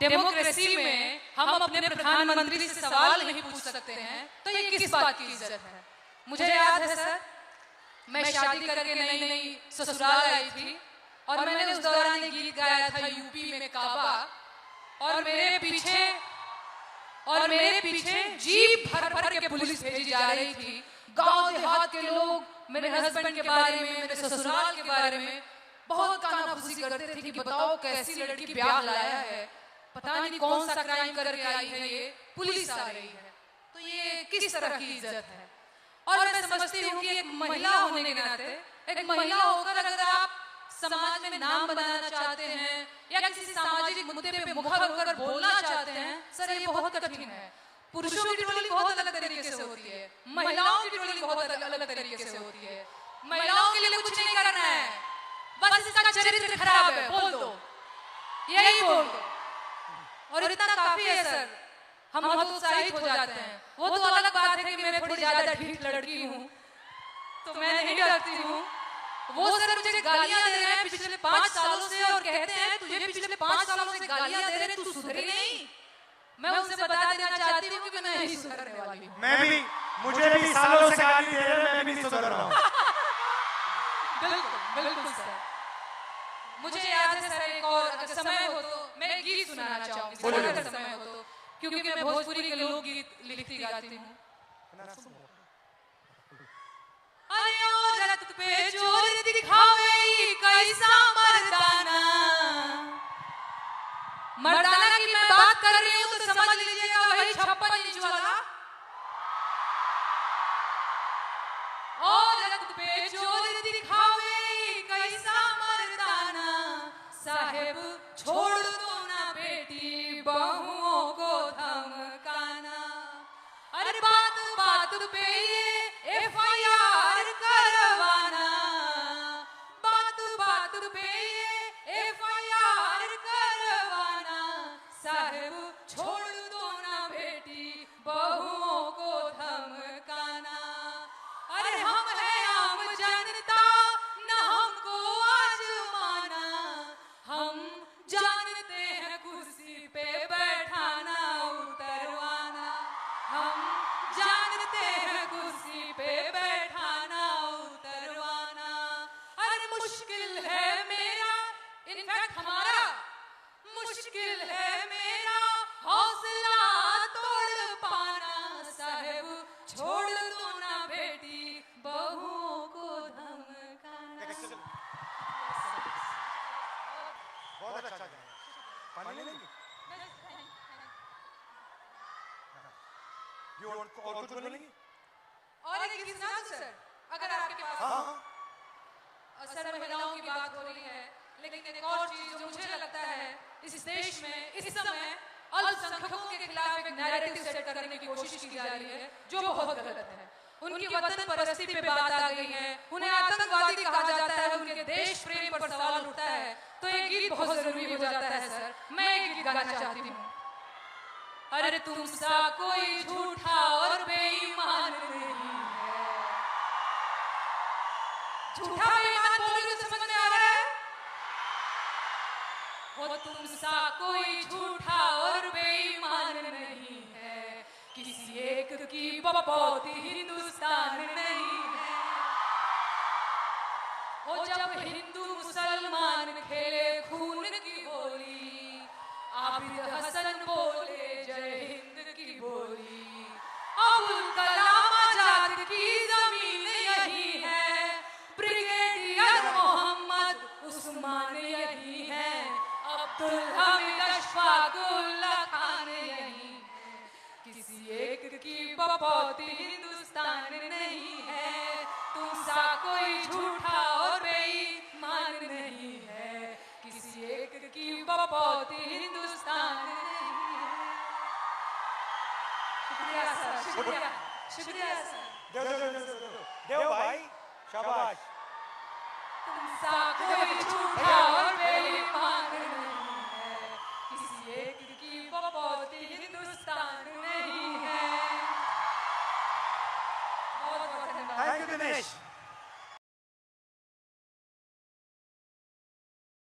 Democracy में हम अपने प्रधानमंत्री से सवाल नहीं पूछ सकते हैं तो ये किस बात की इज्जत है। मुझे याद है सर, मैं शादी करके नई नई ससुराल आई थी और मैंने उस दौरान एक गीत गाया था यूपी में काबा, और मेरे पीछे जीप भर भर के पुलिस भेजी जा रही थी। गांव देहात के लोग मेरे हस्बैंड के बारे में, मेरे ससुराल के बारे में बहुत कानाफूसी करते थे कि बताओ कैसी लड़की ब्याह लाया है, पता नहीं कौन सा क्राइम करके आई है, ये पुलिस आ रही है। तो ये किस तरह की इज्जत है। और मैं समझती हूँ कि एक महिला होने के नाते, एक महिला होकर अगर आप समाज में नाम बनाना चाहते हैं या किसी सामाजिक मुद्दे पे मुखर होकर बोलना चाहते हैं, सर ये बहुत कठिन है। पुरुषों की ट्रोलिंग बहुत अलग तरीके से होती है, महिलाओं की ट्रोलिंग बहुत अलग तरीके से होती है। महिलाओं के लिए कुछ नहीं करना है, बस इसका चरित्र खराब है बोल दो, यही बोल दो, और इतना काफी है सर। हम हतोत्साहित हो जाते हैं। वो तो अलग बात है कि मैं थोड़ी ज्यादा ढीठ लड़की हूँ तो मैं नहीं डरती हूँ। वो सर मुझे गालियां दे रहे हैं पिछले 5 सालों से और कहते हैं तुझे पिछले 5 सालों से गालियां दे रहे हैं, तू सुधरी नहीं। मैं उनसे बता देना चाहती हूँ कि मैं नहीं सुधरने वाली हूँ। मैं भी, मुझे भी सालों से गाली दे रहे हैं, मैं भी नहीं सुधर रहा हूँ। बिल्कुल बिल्कुल सर। मुझे याद है सर, एक और अगर समय हो तो मैं गीत सुनाना चाहूंगी अगर समय हो तो, क्योंकि मैं भोजपुरी के लोकगीत लिखती गाती हूँ। अरे औरत पे जोर दिखावे कैसा मर्दाना, मर्दाना की मैं बात कर रही हूँ तो समझ लीजिएगा वही 56 इंच वाला। औरत पे जोर दिखावे कैसा मर्दाना, साहेब छोड़ दो ना बेटी बहुओं को धमकाना। अरे बात बात पे ये FIR करवाना, बात बात पे ये FIR करवाना, साहेब छोड़ दो ना बेटी बहुओं को धमकाना। अरे हम हैं आम जनता न हमको आजमाना, हम जानते हैं कुर्सी पे बैठाना उतरवाना, हम जानते हैं कुर्सी पे बैठाना उतरवाना। अरे मुश्किल है मेरा, इनफैक्ट हमारा मुश्किल है मेरा हौसला तोड़ पाना, साहेब छोड़ दो ना बेटी बहुओं को धमकाना। बहुत अच्छा गाया। पानी लेंगे? और कुछ बोलेंगे? और एक गीत सुना दूं सर अगर आपके पास? हाँ। सर महिलाओं की बात हो रही है, लेकिन एक और चीज जो मुझे लगता है इस देश में इस समय अल्पसंख्यकों के खिलाफ एक नैरेटिव सेट करने की कोशिश की जा रही है जो बहुत गलत है। उनकी वतन परस्ती पे बात आ गई है, उन्हें आतंकवादी कहा जाता है, उनके देश प्रेम पर सवाल उठता है, तो ये गीत बहुत जरूरी हो जाता है सर। मैं ये गीत गाना चाहती हूँ। अरे तुम सा कोई झूठा और बेईमान नहीं है। झूठा बेईमान बोलोगे तो समझ में आ रहा है? वो तुम सा कोई झूठा और बेईमान नहीं है, किसी एक की बपौती हिंदुस्तान नहीं है। वो जब हिंदू मुसलमान खेले खून की होली, आबिद हसन बोले जय हिंद की बोली। अबुल कलाम आजाद की जमीन यही है, ब्रिगेडियर मोहम्मद उस्मान यही है, अब्दुल हमीद अशफाकुल्ला खान यही है, किसी एक की बपौती हिंदुस्तान नहीं है। तुम सा कोई झूठा और बेईमान नहीं है, किसी एक की बपौती हिंदुस्तान नहीं है। शुक्रिया सर, शुक्रिया शुक्रिया सर। देव भाई शाबाश। तुम सा कोई झूठा और